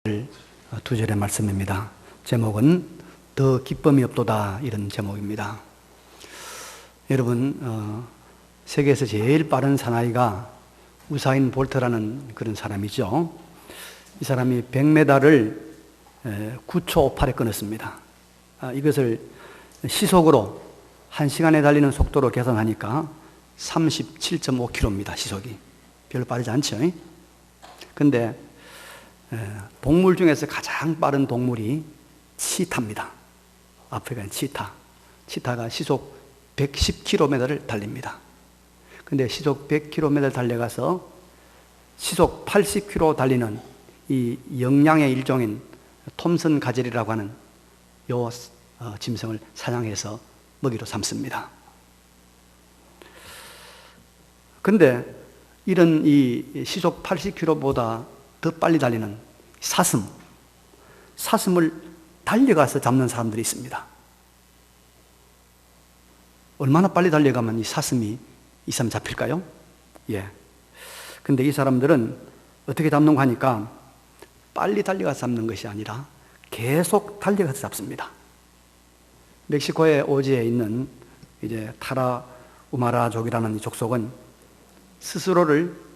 두 절의 말씀입니다. 제목은 더 기쁨이 없도다, 이런 제목입니다. 여러분, 세계에서 제일 빠른 사나이가 우사인 볼트라는 그런 사람이죠. 이 사람이 100m를 9초 58에 끊었습니다. 이것을 시속으로 1시간에 달리는 속도로 계산하니까 37.5km입니다. 시속이 별로 빠르지 않죠. 근데 동물 중에서 가장 빠른 동물이 치타입니다. 아프리카의 치타. 치타가 시속 110km를 달립니다. 근데 시속 100km 달려가서 시속 80km 달리는 이 영양의 일종인 톰슨 가젤이라고 하는 요 짐승을 사냥해서 먹이로 삼습니다. 근데 이런 이 시속 80km보다 더 빨리 달리는 사슴을 달려가서 잡는 사람들이 있습니다. 얼마나 빨리 달려가면 이 사슴이 이 사람 잡힐까요? 예. 근데 이 사람들은 어떻게 잡는가 하니까 빨리 달려가서 잡는 것이 아니라 계속 달려가서 잡습니다. 멕시코의 오지에 있는 이제 타라우마라족이라는 이 족속은 스스로를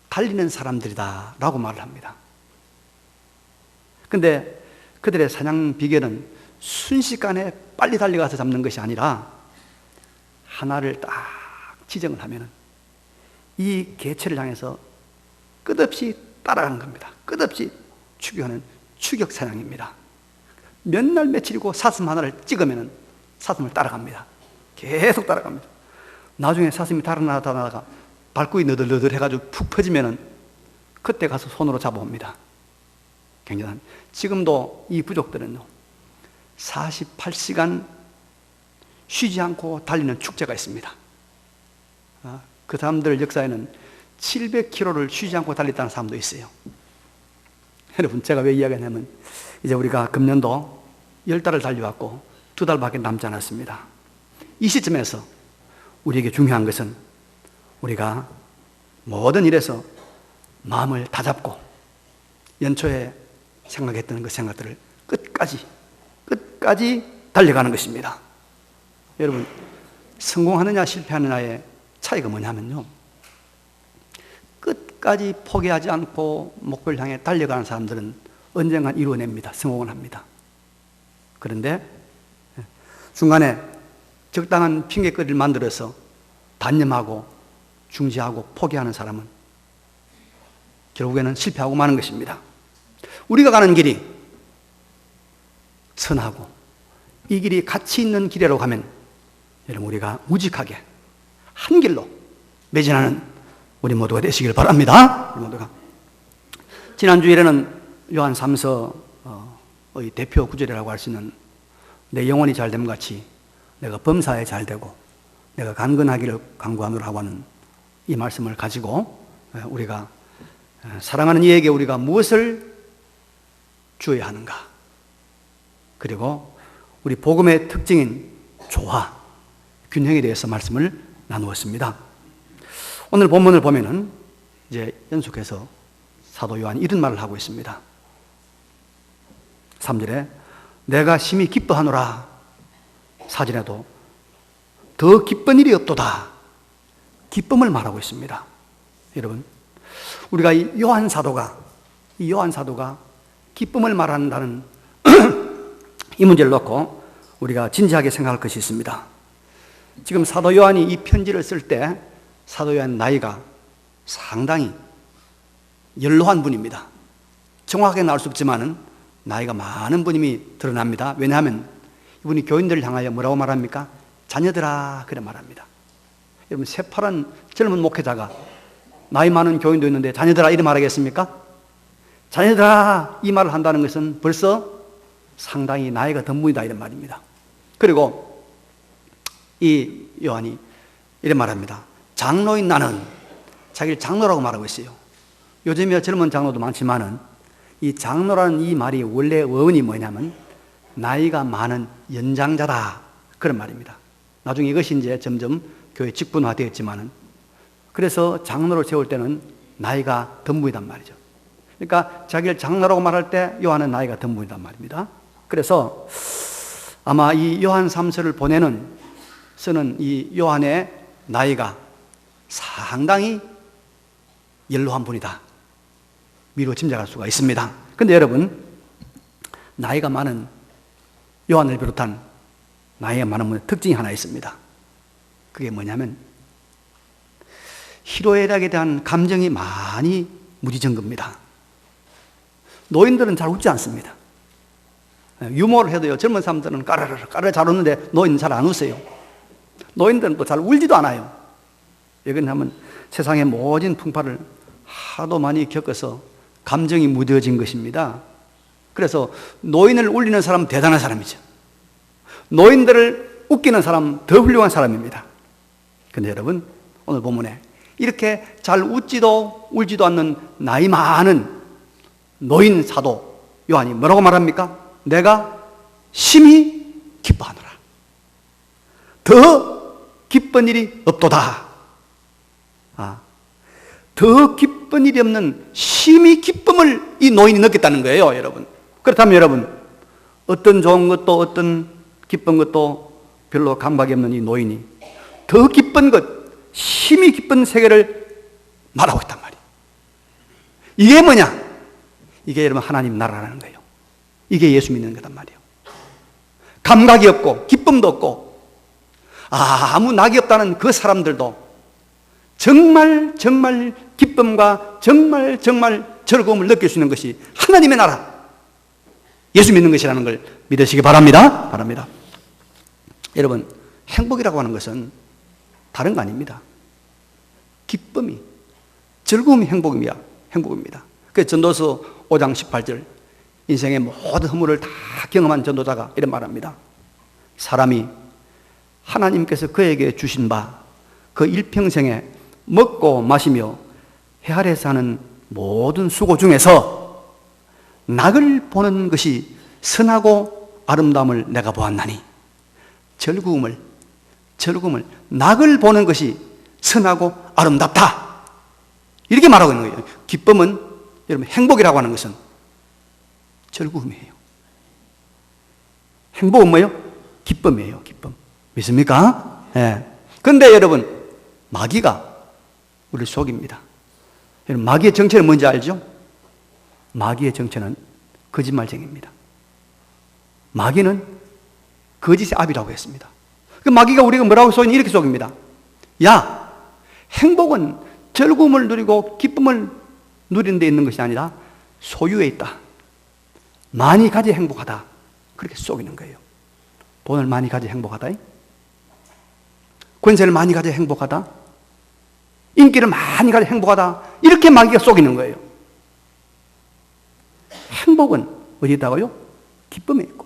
달리는 사람들이다 라고 말을 합니다. 근데 그들의 사냥 비결은 순식간에 빨리 달려가서 잡는 것이 아니라 하나를 딱 지정을 하면은 이 개체를 향해서 끝없이 따라가는 겁니다. 끝없이 추격하는 추격 사냥입니다. 몇 날 며칠이고 사슴 하나를 찍으면은 사슴을 따라갑니다. 계속 따라갑니다. 나중에 사슴이 달아나다가 발굽이 너덜너덜 해가지고 푹 퍼지면은 그때 가서 손으로 잡아옵니다. 굉장한. 지금도 이 부족들은요, 48시간 쉬지 않고 달리는 축제가 있습니다. 그 사람들 역사에는 700km를 쉬지 않고 달렸다는 사람도 있어요. 여러분, 제가 왜 이야기하냐면, 이제 우리가 금년도 10달을 달려왔고 2달밖에 남지 않았습니다. 이 시점에서 우리에게 중요한 것은 우리가 모든 일에서 마음을 다잡고 연초에 생각했던 그 생각들을 끝까지 달려가는 것입니다. 여러분, 성공하느냐 실패하느냐의 차이가 뭐냐면요, 끝까지 포기하지 않고 목표를 향해 달려가는 사람들은 언젠간 이루어냅니다. 성공을 합니다. 그런데 중간에 적당한 핑계거리를 만들어서 단념하고 중지하고 포기하는 사람은 결국에는 실패하고 마는 것입니다. 우리가 가는 길이 선하고 이 길이 가치 있는 길이라고 하면 여러분, 우리가 우직하게 한 길로 매진하는 우리 모두가 되시길 바랍니다. 우리 모두가. 지난 주일에는 요한 3서의 대표 구절이라고 할 수 있는 내 영혼이 잘됨 같이 내가 범사에 잘되고 내가 강건하기를 간구하노라 하고 하는 이 말씀을 가지고 우리가 사랑하는 이에게 우리가 무엇을 주어야 하는가, 그리고 우리 복음의 특징인 조화, 균형에 대해서 말씀을 나누었습니다. 오늘 본문을 보면은 이제 연속해서 사도 요한이 이런 말을 하고 있습니다. 3절에 내가 심히 기뻐하노라, 4절에도 더 기쁜 일이 없도다, 기쁨을 말하고 있습니다. 여러분, 우리가 이 요한 사도가 기쁨을 말한다는 이 문제를 놓고 우리가 진지하게 생각할 것이 있습니다. 지금 사도 요한이 이 편지를 쓸 때 사도 요한 나이가 상당히 연로한 분입니다. 정확하게 나올 수 없지만은 나이가 많은 분임이 드러납니다. 왜냐하면 이분이 교인들을 향하여 뭐라고 말합니까? 자녀들아, 그래 말합니다. 여러분, 새파란 젊은 목회자가 나이 많은 교인도 있는데 자녀들아 이래 말하겠습니까? 자녀들아 이 말을 한다는 것은 벌써 상당히 나이가 든 분이다, 이런 말입니다. 그리고 이 요한이 이래 말합니다. 장로인 나는, 자기를 장로라고 말하고 있어요. 요즘에 젊은 장로도 많지만은 이 장로라는 이 말이 원래 어원이 뭐냐면 나이가 많은 연장자다, 그런 말입니다. 나중에 이것이 이제 점점 교회 직분화되었지만은, 그래서 장로를 세울 때는 나이가 든 분이란 말이죠. 그러니까 자기를 장로라고 말할 때 요한은 나이가 든 분이란 말입니다. 그래서 아마 이 요한 3서를 쓰는 이 요한의 나이가 상당히 연로한 분이다, 미루어 짐작할 수가 있습니다. 그런데 여러분, 나이가 많은 요한을 비롯한 나이가 많은 분의 특징이 하나 있습니다. 그게 뭐냐면 희로애락에 대한 감정이 많이 무지정 겁니다. 노인들은 잘 웃지 않습니다. 유머를 해도요, 젊은 사람들은 까르르 잘 웃는데 노인은 잘 안 웃어요. 노인들은 또 잘 울지도 않아요. 왜냐하면 세상의 모진 풍파를 하도 많이 겪어서 감정이 무뎌진 것입니다. 그래서 노인을 울리는 사람은 대단한 사람이죠. 노인들을 웃기는 사람은 더 훌륭한 사람입니다. 그런데 여러분, 오늘 본문에 이렇게 잘 웃지도 울지도 않는 나이 많은 노인 사도 요한이 뭐라고 말합니까? 내가 심히 기뻐하노라. 더 기쁜 일이 없도다. 더 기쁜 일이 없는 심히 기쁨을 이 노인이 느꼈다는 거예요, 여러분. 그렇다면 여러분, 어떤 좋은 것도 어떤 기쁜 것도 별로 감각이 없는 이 노인이 더 기쁜 것, 심히 기쁜 세계를 말하고 있단 말이에요. 이게 뭐냐? 이게 여러분 하나님 나라라는 거예요. 이게 예수 믿는 거단 말이에요. 감각이 없고 기쁨도 없고 아무 낙이 없다는 그 사람들도 정말 기쁨과 정말 즐거움을 느낄 수 있는 것이 하나님의 나라, 예수 믿는 것이라는 걸 믿으시기 바랍니다. 여러분, 행복이라고 하는 것은 다른 거 아닙니다. 기쁨이, 즐거움이 행복입니다. 그래서 전도서 5장 18절, 인생의 모든 허물을 다 경험한 전도자가 이런 말합니다. 사람이 하나님께서 그에게 주신 바 그 일평생에 먹고 마시며 해 아래에서 하는 모든 수고 중에서 낙을 보는 것이 선하고 아름다움을 내가 보았나니, 즐거움을 낙을 보는 것이 선하고 아름답다, 이렇게 말하고 있는 거예요. 기쁨은, 여러분, 행복이라고 하는 것은 즐거움이에요. 행복은 뭐예요? 기쁨이에요. 기쁨. 믿습니까? 예. 근데 여러분, 마귀가 우리를 속입니다. 여러분, 마귀의 정체는 뭔지 알죠? 마귀의 정체는 거짓말쟁이입니다. 마귀는 거짓의 압이라고 했습니다. 그 마귀가 우리가 뭐라고 속이냐, 이렇게 속입니다. 야, 행복은 즐거움을 누리고 기쁨을 누리는 데 있는 것이 아니라 소유에 있다. 많이 가지 행복하다. 그렇게 속이는 거예요. 돈을 많이 가지 행복하다. 권세를 많이 가지 행복하다. 인기를 많이 가지 행복하다. 이렇게 마귀가 속이는 거예요. 행복은 어디 있다고요? 기쁨에 있고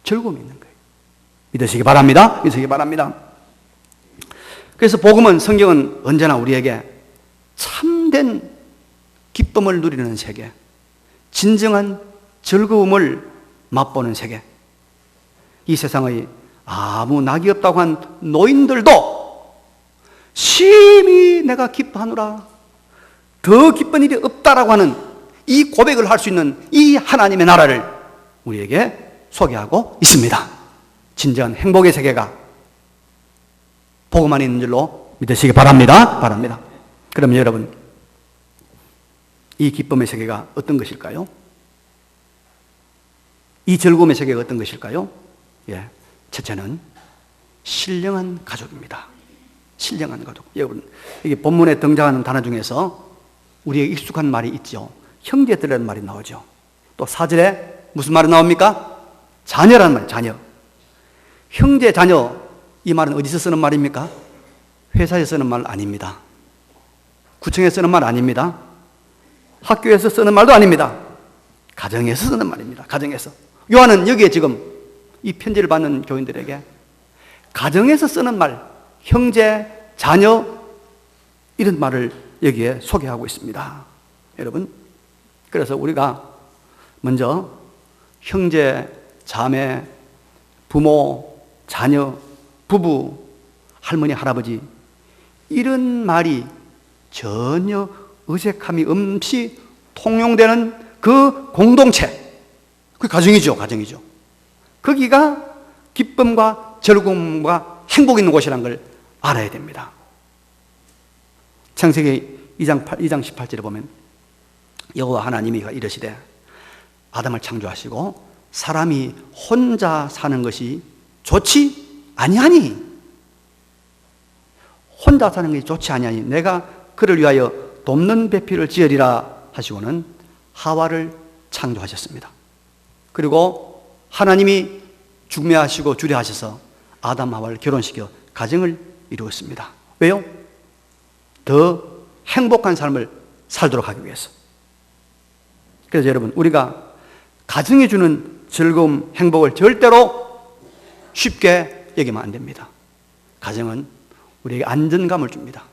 즐거움이 있는 거예요. 믿으시기 바랍니다. 그래서 복음은, 성경은 언제나 우리에게 참된 기쁨을 누리는 세계, 진정한 즐거움을 맛보는 세계, 이 세상의 아무 낙이 없다고 한 노인들도 심히 내가 기뻐하노라, 더 기쁜 일이 없다라고 하는 이 고백을 할 수 있는 이 하나님의 나라를 우리에게 소개하고 있습니다. 진정한 행복의 세계가 복음 안에 있는 줄로 믿으시기 바랍니다. 그러면 여러분, 이 기쁨의 세계가 어떤 것일까요? 이 즐거움의 세계가 어떤 것일까요? 첫째는 신령한 가족입니다. 신령한 가족. 여러분, 이게 본문에 등장하는 단어 중에서 우리에게 익숙한 말이 있죠. 형제들이라는 말이 나오죠. 또 4절에 무슨 말이 나옵니까? 자녀라는 말, 자녀. 형제, 자녀, 이 말은 어디서 쓰는 말입니까? 회사에서 쓰는 말 아닙니다. 구청에서 쓰는 말 아닙니다. 학교에서 쓰는 말도 아닙니다. 가정에서 쓰는 말입니다. 가정에서. 요한은 여기에 지금 이 편지를 받는 교인들에게 가정에서 쓰는 말, 형제, 자녀, 이런 말을 여기에 소개하고 있습니다. 여러분, 그래서 우리가 먼저 형제, 자매, 부모, 자녀, 부부, 할머니, 할아버지, 이런 말이 전혀 어색함이 없이 통용되는 그 공동체, 그 가정이죠, 가정이죠. 거기가 기쁨과 즐거움과 행복이 있는 곳이라는 걸 알아야 됩니다. 창세기 2장 18절에 보면 여호와 하나님이 이르시되 아담을 창조하시고 사람이 혼자 사는 것이 좋지 아니하니, 혼자 사는 것이 좋지 아니하니 내가 그를 위하여 돕는 배필을 지으리라 하시고는 하와를 창조하셨습니다. 그리고 하나님이 중매하시고 주례하셔서 아담 하와를 결혼시켜 가정을 이루었습니다. 왜요? 더 행복한 삶을 살도록 하기 위해서. 그래서 여러분, 우리가 가정이 주는 즐거움, 행복을 절대로 쉽게 여기면 안 됩니다. 가정은 우리에게 안전감을 줍니다.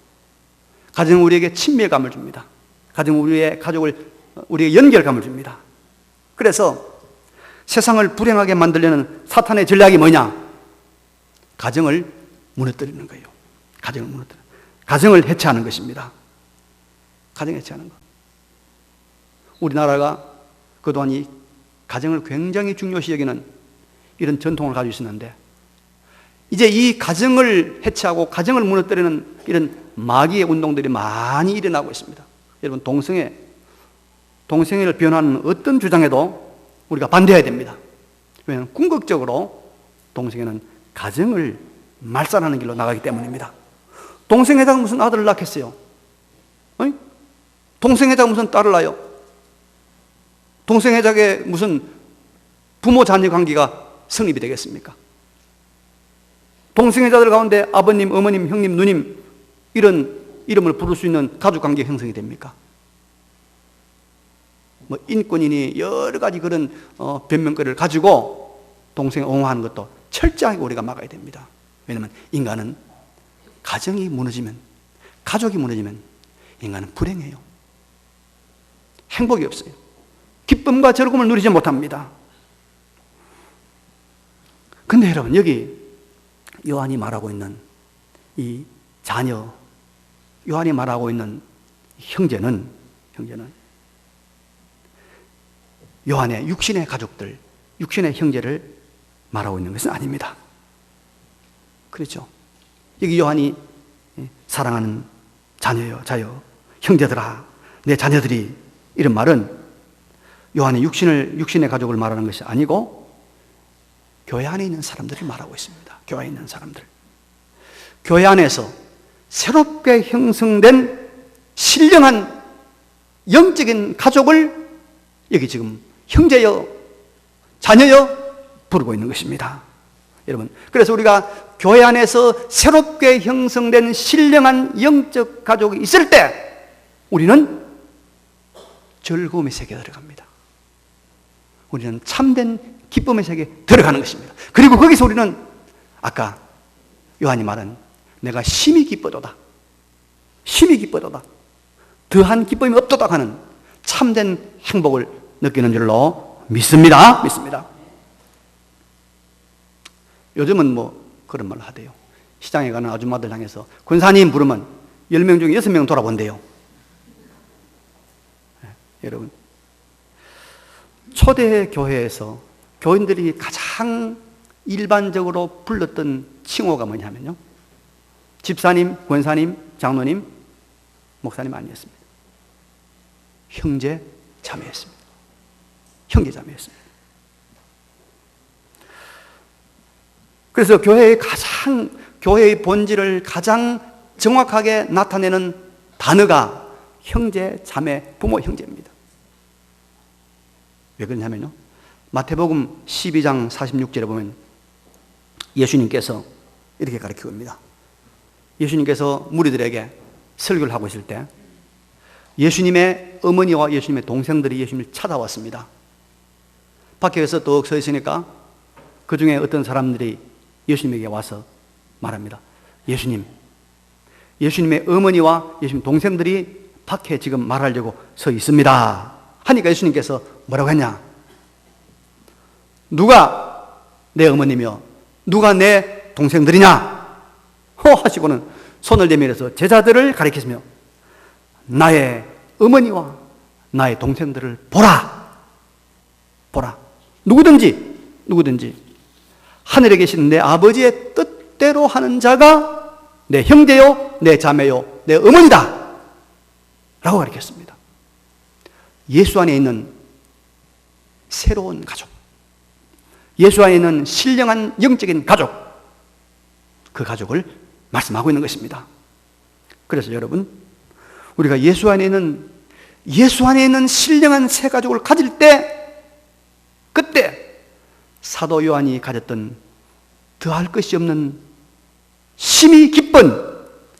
가정은 우리에게 친밀감을 줍니다. 가정은 우리의 가족을, 우리에게 연결감을 줍니다. 그래서 세상을 불행하게 만들려는 사탄의 전략이 뭐냐? 가정을 무너뜨리는 거예요. 가정을 무너뜨리는, 가정을 해체하는 것입니다. 가정 해체하는 것. 우리나라가 그동안 이 가정을 굉장히 중요시 여기는 이런 전통을 가지고 있었는데, 이제 이 가정을 해체하고 가정을 무너뜨리는 이런 마귀의 운동들이 많이 일어나고 있습니다. 여러분, 동성애를 변호하는 어떤 주장에도 우리가 반대해야 됩니다. 왜냐하면 궁극적으로 동성애는 가정을 말살하는 길로 나가기 때문입니다. 동성애자가 무슨 아들을 낳겠어요? 동성애자가 무슨 딸을 낳아요? 동성애자에게 무슨 부모 자녀 관계가 성립이 되겠습니까? 동성애자들 가운데 아버님, 어머님, 형님, 누님 이런 이름을 부를 수 있는 가족관계 형성이 됩니까? 뭐 인권이니 여러 가지 그런 변명거리를 가지고 동성애 옹호하는 것도 철저하게 우리가 막아야 됩니다. 왜냐하면 인간은 가정이 무너지면, 가족이 무너지면 인간은 불행해요. 행복이 없어요. 기쁨과 즐거움을 누리지 못합니다. 근데 여러분, 여기 요한이 말하고 있는 이 자녀, 요한이 말하고 있는 형제는 요한의 육신의 가족들, 육신의 형제를 말하고 있는 것은 아닙니다. 그렇죠? 여기 요한이 사랑하는 자녀여, 형제들아, 내 자녀들이, 이런 말은 요한의 육신의 가족을 말하는 것이 아니고 교회 안에 있는 사람들을 말하고 있습니다. 교회 안에 있는 사람들. 교회 안에서 새롭게 형성된 신령한 영적인 가족을 여기 지금 형제여, 자녀여 부르고 있는 것입니다. 여러분, 그래서 우리가 교회 안에서 새롭게 형성된 신령한 영적 가족이 있을 때 우리는 즐거움의 세계에 들어갑니다. 우리는 참된 기쁨의 세계에 들어가는 것입니다. 그리고 거기서 우리는 아까 요한이 말한 내가 심히 기뻐도다, 더한 기쁨이 없도다 하는 참된 행복을 느끼는 줄로 믿습니다. 요즘은 뭐 그런 말을 하대요. 시장에 가는 아줌마들 향해서 권사님 부르면 10명 중에 6명 돌아본대요. 여러분, 초대 교회에서 교인들이 가장 일반적으로 불렀던 칭호가 뭐냐면요, 집사님, 권사님, 장로님, 목사님 아니었습니다. 형제, 자매였습니다. 형제, 자매였습니다. 그래서 교회의 본질을 가장 정확하게 나타내는 단어가 형제, 자매, 부모, 형제입니다. 왜 그러냐면요, 마태복음 12장 46절에 보면 예수님께서 이렇게 가르치고 있습니다. 예수님께서 무리들에게 설교를 하고 있을 때 예수님의 어머니와 예수님의 동생들이 예수님을 찾아왔습니다. 밖에서 떡 서 있으니까 그 중에 어떤 사람들이 예수님에게 와서 말합니다. 예수님의 어머니와 예수님 동생들이 밖에 지금 말하려고 서 있습니다. 하니까 예수님께서 뭐라고 했냐? 누가 내 어머니며 누가 내 동생들이냐? 하시고는 손을 내밀어서 제자들을 가리키시며 나의 어머니와 나의 동생들을 보라. 보라. 누구든지 하늘에 계신 내 아버지의 뜻대로 하는 자가 내 형제요, 내 자매요, 내 어머니다 라고 가르쳤습니다. 예수 안에 있는 새로운 가족, 예수 안에 있는 신령한 영적인 가족, 그 가족을 말씀하고 있는 것입니다. 그래서 여러분, 우리가 예수 안에 있는 신령한 새 가족을 가질 때, 그때 사도 요한이 가졌던 더할 것이 없는 심히 기쁜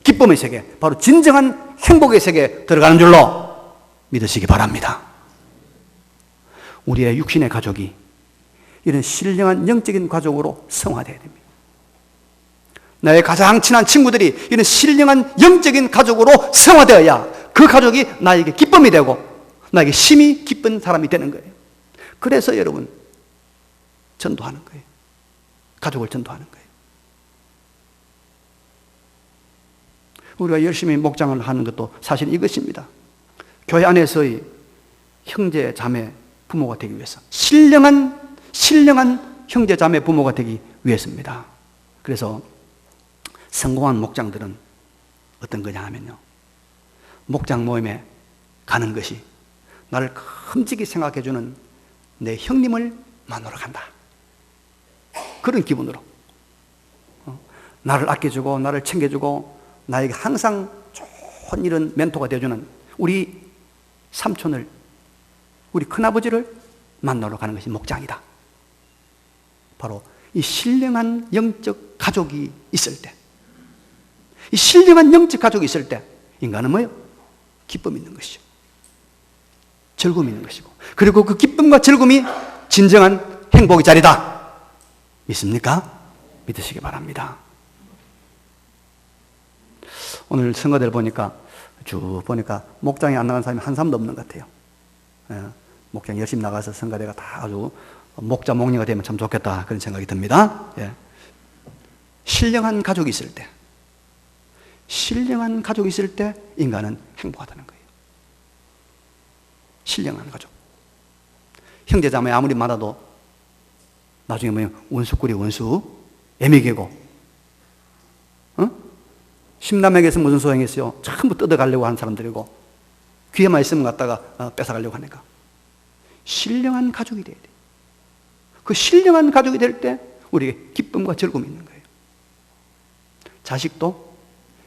기쁨의 세계, 바로 진정한 행복의 세계에 들어가는 줄로 믿으시기 바랍니다. 우리의 육신의 가족이 이런 신령한 영적인 가족으로 성화되어야 됩니다. 나의 가장 친한 친구들이 이런 신령한 영적인 가족으로 성화되어야 그 가족이 나에게 기쁨이 되고 나에게 심히 기쁜 사람이 되는 거예요. 그래서 여러분, 전도하는 거예요. 가족을 전도하는 거예요. 우리가 열심히 목장을 하는 것도 사실 이것입니다. 교회 안에서의 형제, 자매, 부모가 되기 위해서, 신령한 형제, 자매, 부모가 되기 위해서입니다. 그래서 성공한 목장들은 어떤 거냐 하면요, 목장 모임에 가는 것이 나를 큼직히 생각해주는 내 형님을 만나러 간다, 그런 기분으로 나를 아껴주고 나를 챙겨주고 나에게 항상 좋은 이런 멘토가 되어주는 우리 삼촌을, 우리 큰아버지를 만나러 가는 것이 목장이다. 바로 이 신령한 영적 가족이 있을 때, 이 신령한 영적 가족이 있을 때 인간은 뭐예요? 기쁨이 있는 것이죠. 즐거움이 있는 것이고, 그리고 그 기쁨과 즐거움이 진정한 행복의 자리다. 믿습니까? 믿으시기 바랍니다. 오늘 성가대를 보니까 쭉 보니까 목장에 안 나간 사람이 한 사람도 없는 것 같아요. 목장 열심히 나가서 성가대가 다 아주 목자 목녀가 되면 참 좋겠다, 그런 생각이 듭니다. 신령한 가족이 있을 때, 신령한 가족이 있을 때 인간은 행복하다는 거예요. 신령한 가족. 형제자매 아무리 많아도 나중에 뭐예요? 원수끼리 원수, 애미개고, 심남에게서 무슨 소용이 있어요? 전부 뜯어가려고 하는 사람들이고, 귀에만 있으면 갖다가 뺏어가려고 하니까. 신령한 가족이 돼야 돼요. 그 신령한 가족이 될 때 우리에게 기쁨과 즐거움이 있는 거예요. 자식도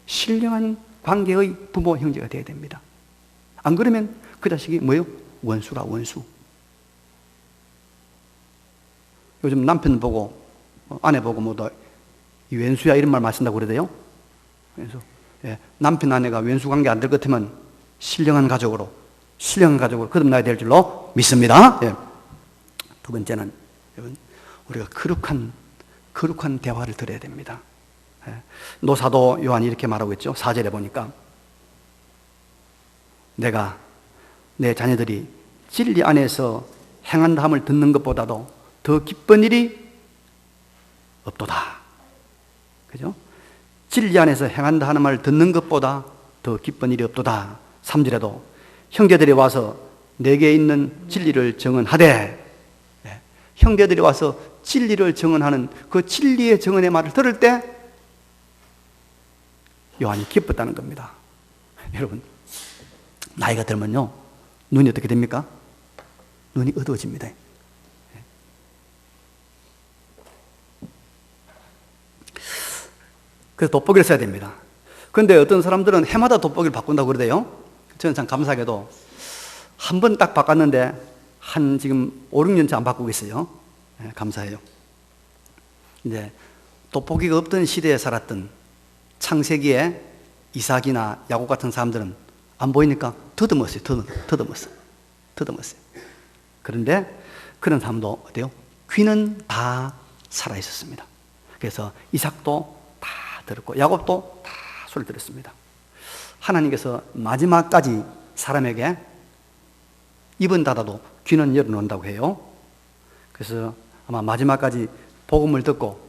신령한 관계의 부모, 형제가 돼야 됩니다. 안 그러면 그 자식이 뭐예요? 원수라, 원수. 요즘 남편 보고 아내 보고 뭐다 이 왼수야 이런 말 쓰는다고 그러대요. 그래서 남편 아내가 왼수 관계 안 될 것 같으면 신령한 가족으로 거듭나야 될 줄로 믿습니다. 두 번째는 여러분, 우리가 거룩한 대화를 들어야 됩니다. 노사도 요한이 이렇게 말하고 있죠. 4절에 보니까 내가 내 자녀들이 진리 안에서 행한다 함을 듣는 것보다도 더 기쁜 일이 없도다. 그죠? 진리 안에서 행한다 하는 말을 듣는 것보다 더 기쁜 일이 없도다. 3절에도 형제들이 와서 내게 있는 진리를 증언하되, 형제들이 와서 진리를 증언하는 그 진리의 증언의 말을 들을 때 요한이 기뻤다는 겁니다. 여러분, 나이가 들면요, 눈이 어떻게 됩니까? 눈이 어두워집니다. 그래서 돋보기를 써야 됩니다. 그런데 어떤 사람들은 해마다 돋보기를 바꾼다고 그러대요. 저는 참 감사하게도 한 번 딱 바꿨는데 한 지금 5, 6년째 안 바꾸고 있어요. 감사해요. 이제 돋보기가 없던 시대에 살았던 창세기에 이삭이나 야곱 같은 사람들은 안 보이니까 더듬었어요. 더듬었어요. 그런데 그런 사람도 어때요? 귀는 다 살아 있었습니다. 그래서 이삭도 다 들었고 야곱도 다 소리를 들었습니다. 하나님께서 마지막까지 사람에게 입은 닫아도 귀는 열어놓는다고 해요. 그래서 아마 마지막까지 복음을 듣고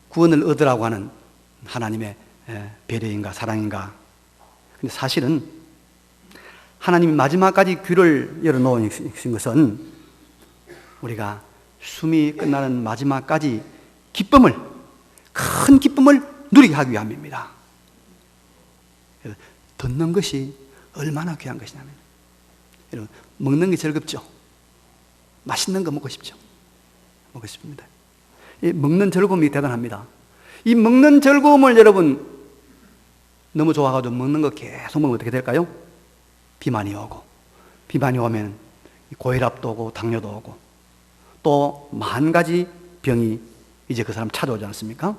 구원을 얻으라고 하는 하나님의 배려인가 사랑인가. 근데 사실은 하나님이 마지막까지 귀를 열어놓으신 것은 우리가 숨이 끝나는 마지막까지 큰 기쁨을 누리게 하기 위함입니다. 듣는 것이 얼마나 귀한 것이냐면, 여러분, 먹는 게 즐겁죠? 맛있는 거 먹고 싶죠? 먹고 싶습니다. 이 먹는 즐거움이 대단합니다. 이 먹는 즐거움을 여러분 너무 좋아가지고 먹는 거 계속 먹으면 어떻게 될까요? 비만이 오고, 비만이 오면 고혈압도 오고 당뇨도 오고 또 10,000가지 병이 이제 그 사람 찾아오지 않습니까?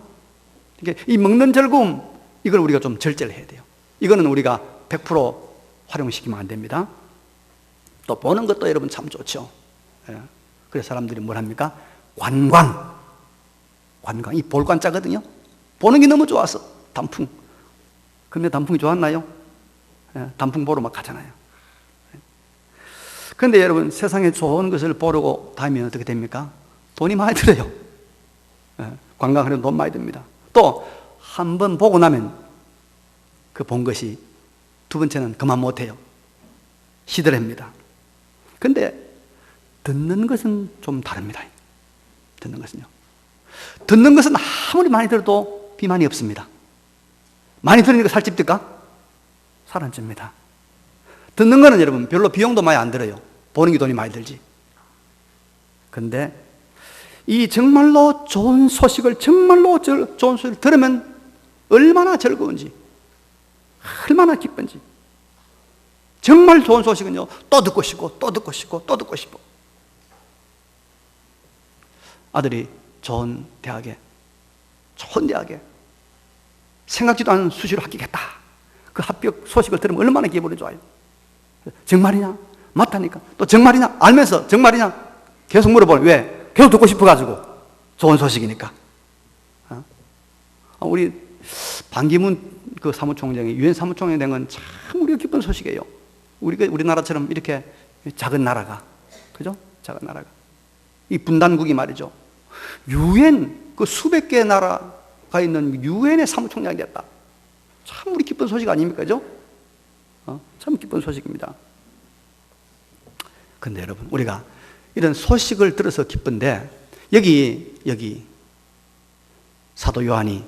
그러니까 이 먹는 즐거움, 이걸 우리가 좀 절제를 해야 돼요. 이거는 우리가 100% 활용시키면 안 됩니다. 또 보는 것도 여러분 참 좋죠. 예. 그래서 사람들이 뭘 합니까? 관광, 이 볼관자거든요. 보는 게 너무 좋아서 단풍. 근데 단풍이 좋았나요? 예. 단풍 보러 막 가잖아요. 그런데 여러분, 세상에 좋은 것을 보려고 다니면 어떻게 됩니까? 돈이 많이 들어요. 예. 관광하려면 돈 많이 듭니다. 또 한 번 보고 나면 그 본 것이 두 번째는 그만 못해요. 시들합니다. 근데 듣는 것은 좀 다릅니다. 듣는 것은요. 듣는 것은 아무리 많이 들어도 비만이 없습니다. 많이 들으니까 살찝니까? 살 안 찝니다. 듣는 거는 여러분 별로 비용도 많이 안 들어요. 보는 게 돈이 많이 들지. 근데 이 정말로 좋은 소식을 들으면 얼마나 즐거운지, 얼마나 기쁜지. 정말 좋은 소식은요, 또 듣고 싶고 또 듣고 싶고 또 듣고 싶고. 아들이 좋은 대학에 생각지도 않은 수시로 합격했다. 그 합격 소식을 들으면 얼마나 기분이 좋아요. 정말이냐? 맞다니까. 또 정말이냐? 알면서 정말이냐? 계속 물어보는. 왜? 계속 듣고 싶어가지고. 좋은 소식이니까. 우리 반기문 그 사무총장이 유엔 사무총장이 된 건 참 우리가 기쁜 소식이에요. 우리나라처럼 이렇게 작은 나라가, 그죠? 작은 나라가. 이 분단국이 말이죠. 유엔 그 수백 개의 나라가 있는 유엔의 사무총장이 됐다. 참 우리 기쁜 소식 아닙니까? 그죠? 참 기쁜 소식입니다. 근데 여러분, 우리가 이런 소식을 들어서 기쁜데, 여기 사도 요한이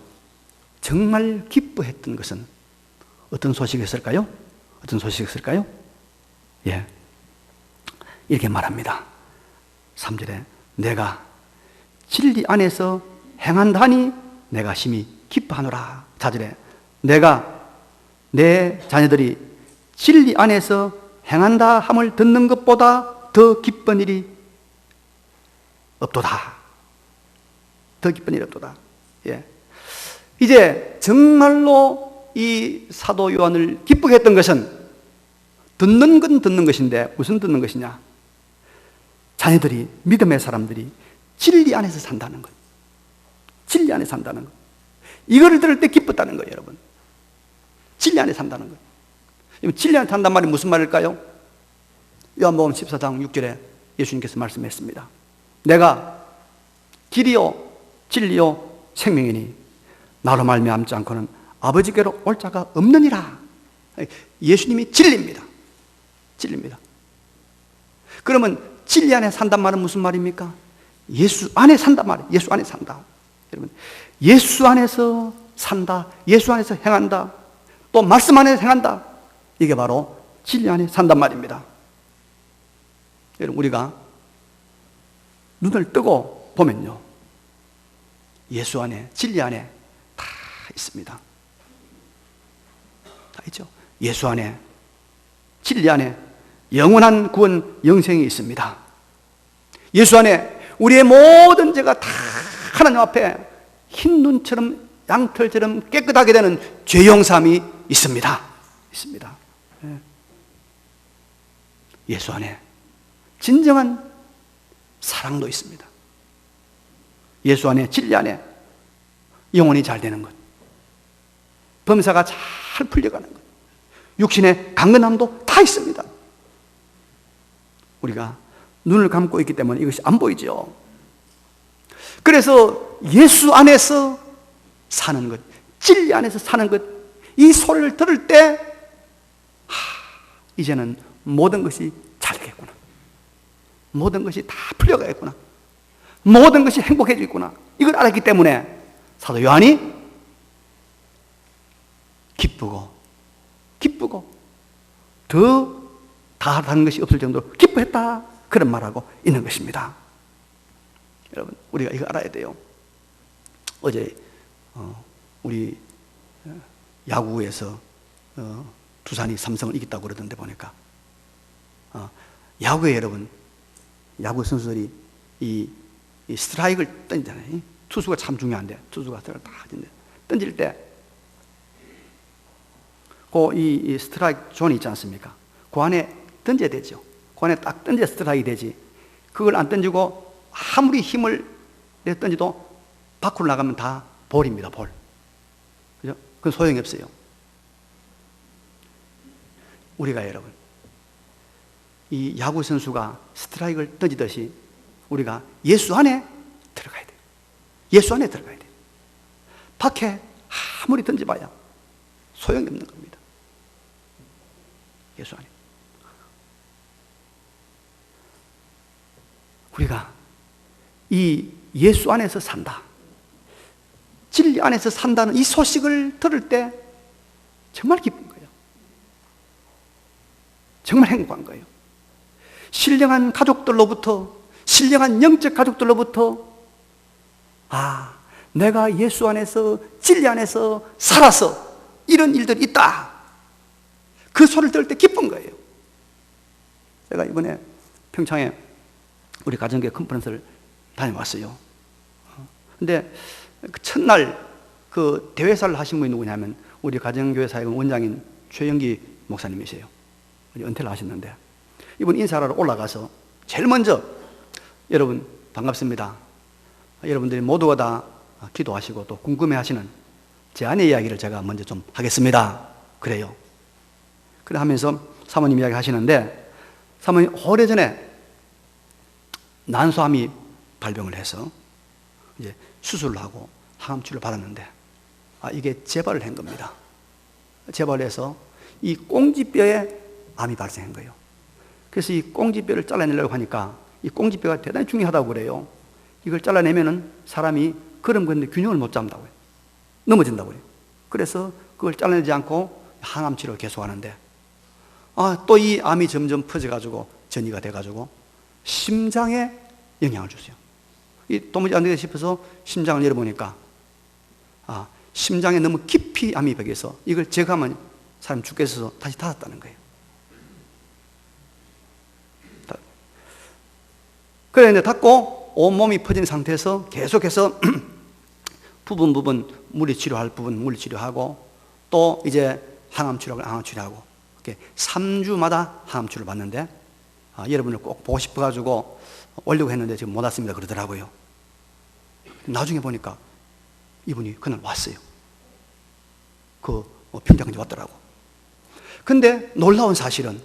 정말 기뻐했던 것은 어떤 소식이었을까요? 어떤 소식이었을까요? 예. 이렇게 말합니다. 3절에 내가 진리 안에서 행한다니 내가 심히 기뻐하노라. 4절에 내가 내 자녀들이 진리 안에서 행한다 함을 듣는 것보다 더 기쁜 일이 없도다. 더 기쁜 일이 없도다. 예. 이제 정말로 이 사도 요한을 기쁘게 했던 것은 듣는 건 듣는 것인데 무슨 듣는 것이냐? 자녀들이, 믿음의 사람들이 진리 안에서 산다는 것. 진리 안에 산다는 것. 이거를 들을 때 기뻤다는 거예요, 여러분. 진리 안에 산다는 것. 진리 안에 산다는 말이 무슨 말일까요? 요한복음 14장 6절에 예수님께서 말씀했습니다. 내가 길이요 진리요 생명이니 나로 말미암지 않고는 아버지께로 올 자가 없느니라. 예수님이 진리입니다. 진리입니다. 그러면 진리 안에 산단 말은 무슨 말입니까? 예수 안에 산단 말이에요. 예수 안에 산다. 여러분, 예수 안에서 산다. 예수 안에서 행한다. 또 말씀 안에서 행한다. 이게 바로 진리 안에 산단 말입니다. 여러분, 우리가 눈을 뜨고 보면요, 예수 안에, 진리 안에 다 있습니다. 다 있죠. 예수 안에, 진리 안에 영원한 구원, 영생이 있습니다. 예수 안에 우리의 모든 죄가 다 하나님 앞에 흰 눈처럼 양털처럼 깨끗하게 되는 죄 용서함이 있습니다. 있습니다. 예수 안에 진정한 사랑도 있습니다. 예수 안에, 진리 안에 영혼이 잘 되는 것, 범사가 잘 풀려가는 것, 육신의 강건함도 다 있습니다. 우리가 눈을 감고 있기 때문에 이것이 안 보이죠. 그래서 예수 안에서 사는 것, 진리 안에서 사는 것, 이 소리를 들을 때 이제는 모든 것이 잘 되겠구나. 모든 것이 다 풀려가겠구나. 모든 것이 행복해지겠구나. 이걸 알았기 때문에 사도 요한이 기쁘고 더 다른 것이 없을 정도로 기뻐했다, 그런 말하고 있는 것입니다. 여러분, 우리가 이거 알아야 돼요. 어제 우리 야구에서 두산이 삼성을 이겼다고 그러던데 보니까 야구에 여러분, 야구 선수들이 이 스트라이크를 던지잖아요. 투수가 참 중요한데, 투수가 다 던질 때 이 스트라이크 존이 있지 않습니까? 그 안에 던져야 되죠. 그 안에 딱 던져야 스트라이크 되지. 그걸 안 던지고 아무리 힘을 내 던져도 밖으로 나가면 다 볼입니다. 볼. 그죠? 그건 소용이 없어요. 우리가 여러분, 이 야구 선수가 스트라이크를 던지듯이 우리가 예수 안에 들어가야 돼요. 예수 안에 들어가야 돼요. 밖에 아무리 던져봐야 소용이 없는 겁니다. 예수 안에. 우리가 이 예수 안에서 산다, 진리 안에서 산다는 이 소식을 들을 때 정말 기쁜 거예요. 정말 행복한 거예요. 신령한 가족들로부터, 신령한 영적 가족들로부터, 내가 예수 안에서, 진리 안에서 살아서 이런 일들이 있다, 그 소리를 들을 때 기쁜 거예요. 제가 이번에 평창에 우리 가정교회 컨퍼런스를 다녀왔어요. 근데 그 첫날 그 대회사를 하신 분이 누구냐면 우리 가정교회 사역은 원장인 최영기 목사님이세요. 은퇴를 하셨는데 이분 인사하러 올라가서 제일 먼저, 여러분 반갑습니다, 여러분들이 모두가 다 기도하시고 또 궁금해하시는 제 아내 이야기를 제가 먼저 좀 하겠습니다. 그래요. 그래 하면서 사모님 이야기 하시는데, 사모님 오래전에 난소암이 발병을 해서 이제 수술을 하고 항암 치료를 받았는데 이게 재발을 한 겁니다. 재발을 해서 이 꽁지뼈에 암이 발생한 거예요. 그래서 이 꽁지뼈를 잘라내려고 하니까 이 꽁지뼈가 대단히 중요하다고 그래요. 이걸 잘라내면은 사람이 걸음 걷는데 균형을 못 잡는다고 해요. 넘어진다고 해요. 그래서 그걸 잘라내지 않고 항암 치료를 계속 하는데 또 이 암이 점점 퍼져가지고 전이가 돼가지고 심장에 영향을 주세요. 이 도무지 안 되겠다 싶어서 심장을 열어보니까 심장에 너무 깊이 암이 박혀서 이걸 제거하면 사람 죽겠어서 다시 닫았다는 거예요. 그래 이제 닫고 온몸이 퍼진 상태에서 계속해서 부분 물리치료할 부분 물리치료하고 또 이제 항암치료를 항암치료하고 이렇게 3주마다 항암치료를 받는데 여러분을 꼭 보고 싶어가지고 오려고 했는데 지금 못 왔습니다 그러더라고요. 나중에 보니까 이분이 그날 왔어요. 평양까지 왔더라고. 근데 놀라운 사실은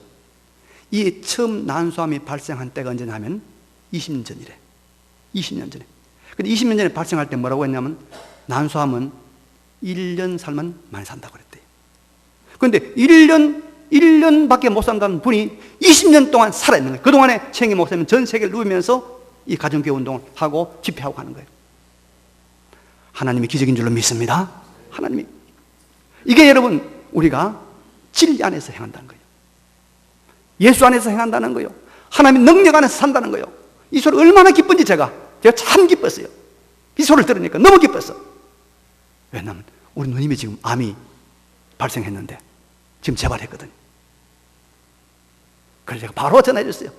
이 처음 난소암이 발생한 때가 언제냐면 20년 전이래. 20년 전에. 근데 20년 전에 발생할 때 뭐라고 했냐면 난소암은 1년 살면 많이 산다고 그랬대요. 그런데 1년밖에 못 산다는 분이 20년 동안 살아있는 거예요. 그동안에 최영기 목사님은 전 세계를 누비면서 이 가정교회 운동을 하고 집회하고 하는 거예요. 하나님이 기적인 줄로 믿습니다. 하나님이. 이게 여러분 우리가 진리 안에서 행한다는 거예요. 예수 안에서 행한다는 거예요. 하나님의 능력 안에서 산다는 거예요. 이 소리 얼마나 기쁜지 제가 참 기뻤어요. 이 소리를 들으니까 너무 기뻤어. 왜냐하면 우리 누님이 지금 암이 발생했는데 지금 재발했거든요. 그래서 제가 바로 전화해 줬어요.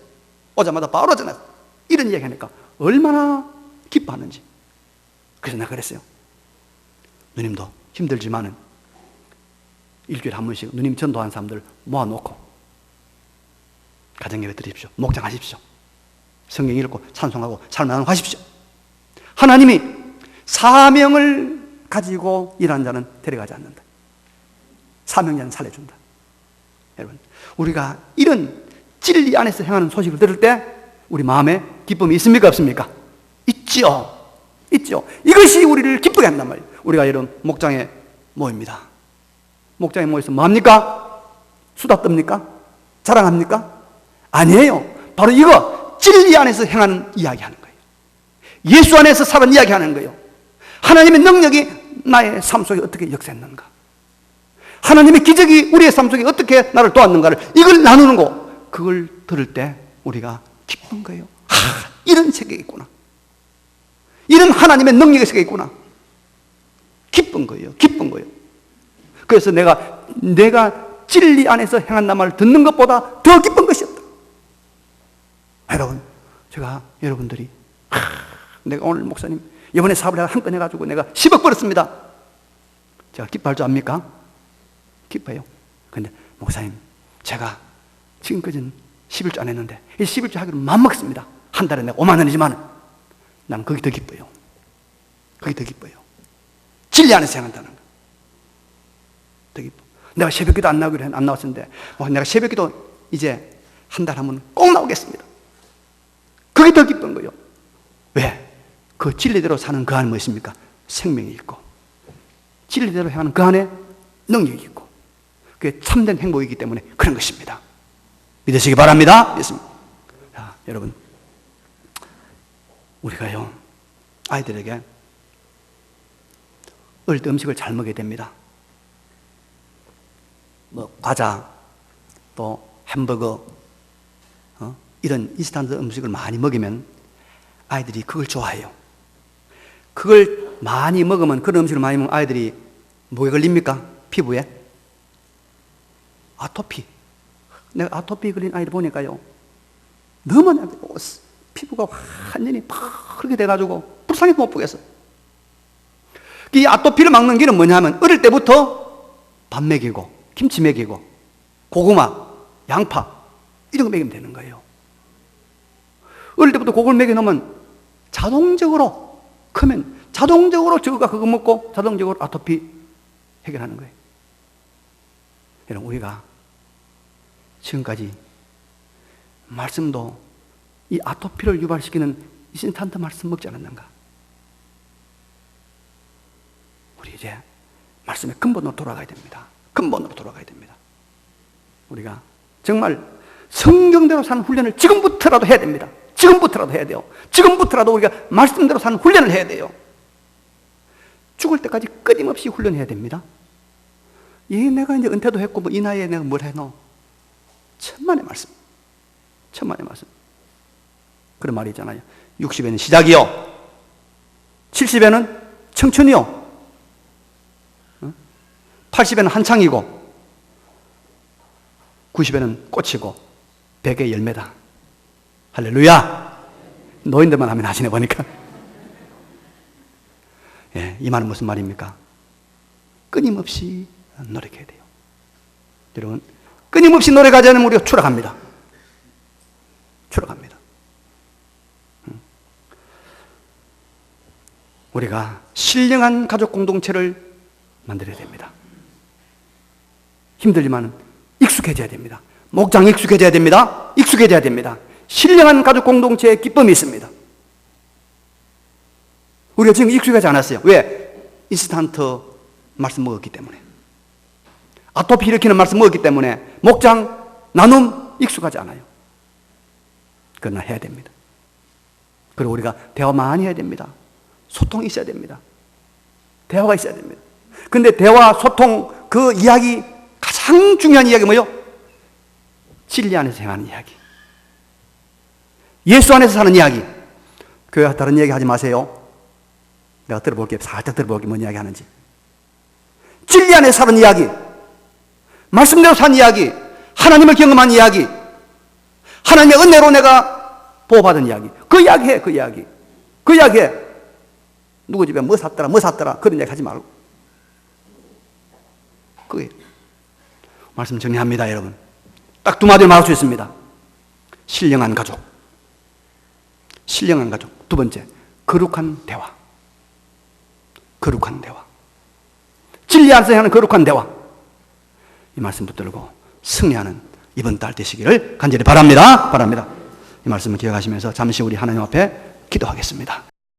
오자마자 바로 전화했어요. 이런 이야기 하니까 얼마나 기뻐하는지. 그래서 내가 그랬어요. 누님도 힘들지만은 일주일에 한 번씩 누님 전도한 사람들 모아놓고 가정예배 드리십시오. 목장하십시오. 성경 읽고 찬송하고 삶 나누하십시오. 하나님이 사명을 가지고 일하는 자는 데려가지 않는다. 사명자는 살려준다. 여러분, 우리가 이런 진리 안에서 행하는 소식을 들을 때 우리 마음에 기쁨이 있습니까? 없습니까? 있죠. 있죠. 이것이 우리를 기쁘게 한단 말이에요. 우리가 이런 목장에 모입니다. 목장에 모여서 뭐합니까? 수다 떱니까? 자랑합니까? 아니에요. 바로 이거 진리 안에서 행하는 이야기하는 거예요. 예수 안에서 사는 이야기하는 거예요. 하나님의 능력이 나의 삶 속에 어떻게 역사했는가, 하나님의 기적이 우리의 삶 속에 어떻게 나를 도왔는가를 이걸 나누는 거, 그걸 들을 때 우리가 기쁜 거예요. 이런 세계가 있구나, 이런 하나님의 능력의 세계가 있구나. 기쁜 거예요. 기쁜 거예요. 그래서 내가 진리 안에서 행한다는 말을 듣는 것보다 더 기쁜 것이었다. 여러분, 제가 여러분들이 내가 오늘 목사님 이번에 사업을 한 건 해가지고 내가 10억 벌었습니다. 제가 기뻐할 줄 압니까? 기뻐요. 근데 목사님, 제가 지금까지는 11조 안 했는데 이 11조 하기로 맘먹습니다. 한 달에 내가 5만 원이지만 난 그게 더 기뻐요. 그게 더 기뻐요. 진리 안에서 행한다는 거 더 기뻐. 내가 새벽기도 안 나왔었는데 내가 새벽기도 이제 한 달 하면 꼭 나오겠습니다. 그게 더 기쁜 거예요. 왜? 그 진리대로 사는 그 안에 무엇입니까? 생명이 있고, 진리대로 행하는 그 안에 능력이 있고, 그게 참된 행복이기 때문에 그런 것입니다. 믿으시기 바랍니다. 믿습니다. 자, 여러분, 우리가요 아이들에게 어릴 때 음식을 잘 먹여야 됩니다. 과자, 또 햄버거, 이런 인스턴트 음식을 많이 먹이면 아이들이 그걸 좋아해요. 그걸 많이 먹으면, 그런 음식을 많이 먹으면 아이들이 뭐에 걸립니까? 피부에? 아토피. 내가 아토피 걸린 아이들 보니까요, 너무 피부가 완전히 파랗게 돼가지고 불쌍해서 못 보겠어. 이 아토피를 막는 길은 뭐냐면 어릴 때부터 밥 먹이고, 김치 먹이고, 고구마, 양파 이런 거 먹이면 되는 거예요. 어릴 때부터 그걸 먹여놓으면 자동적으로 크면 자동적으로 저거가 그거 먹고 자동적으로 아토피 해결하는 거예요. 여러분, 우리가 지금까지 말씀도 이 아토피를 유발시키는 인스턴트 말씀 먹지 않았는가? 우리 이제 말씀의 근본으로 돌아가야 됩니다. 근본으로 돌아가야 됩니다. 우리가 정말 성경대로 사는 훈련을 지금부터라도 해야 됩니다. 지금부터라도 해야 돼요. 지금부터라도 우리가 말씀대로 사는 훈련을 해야 돼요. 죽을 때까지 끊임없이 훈련해야 됩니다. 내가 이제 은퇴도 했고 이 나이에 내가 뭘 해노? 천만의 말씀. 천만의 말씀. 그런 말이 있잖아요. 60에는 시작이요, 70에는 청춘이요, 80에는 한창이고, 90에는 꽃이고, 100의 열매다. 할렐루야. 노인들만 하면 하시네 보니까. 이 말은 무슨 말입니까? 끊임없이 노력해야 돼요. 여러분, 끊임없이 노력하지 않으면 우리가 추락합니다. 추락합니다. 우리가 신령한 가족 공동체를 만들어야 됩니다. 힘들지만 익숙해져야 됩니다. 목장 익숙해져야 됩니다. 익숙해져야 됩니다. 신령한 가족 공동체의 기쁨이 있습니다. 우리가 지금 익숙하지 않았어요. 왜? 인스턴트 말씀 먹었기 때문에, 아토피 일으키는 말씀 먹었기 때문에 목장 나눔 익숙하지 않아요. 그러나 해야 됩니다. 그리고 우리가 대화 많이 해야 됩니다. 소통이 있어야 됩니다. 대화가 있어야 됩니다. 근데 대화, 소통, 그 이야기, 가장 중요한 이야기 뭐예요? 진리 안에서 행하는 이야기, 예수 안에서 사는 이야기. 교회와 다른 이야기 하지 마세요. 내가 들어볼게요. 살짝 들어볼게요. 뭔 이야기 하는지. 진리 안에서 사는 이야기, 말씀대로 사는 이야기, 하나님을 경험한 이야기, 하나님의 은혜로 내가 보호받은 이야기. 그 이야기 해. 그 이야기. 그 이야기 해. 누구 집에 뭐 샀더라 뭐 샀더라 그런 이야기 하지 말고. 그게 말씀 정리합니다. 여러분, 딱 두 마디로 말할 수 있습니다. 신령한 가족, 신령한 가족. 두 번째, 거룩한 대화. 거룩한 대화. 진리 안에서 하는 거룩한 대화. 이 말씀 붙들고 승리하는 이번 달 되시기를 간절히 바랍니다. 이 말씀을 기억하시면서 잠시 우리 하나님 앞에 기도하겠습니다.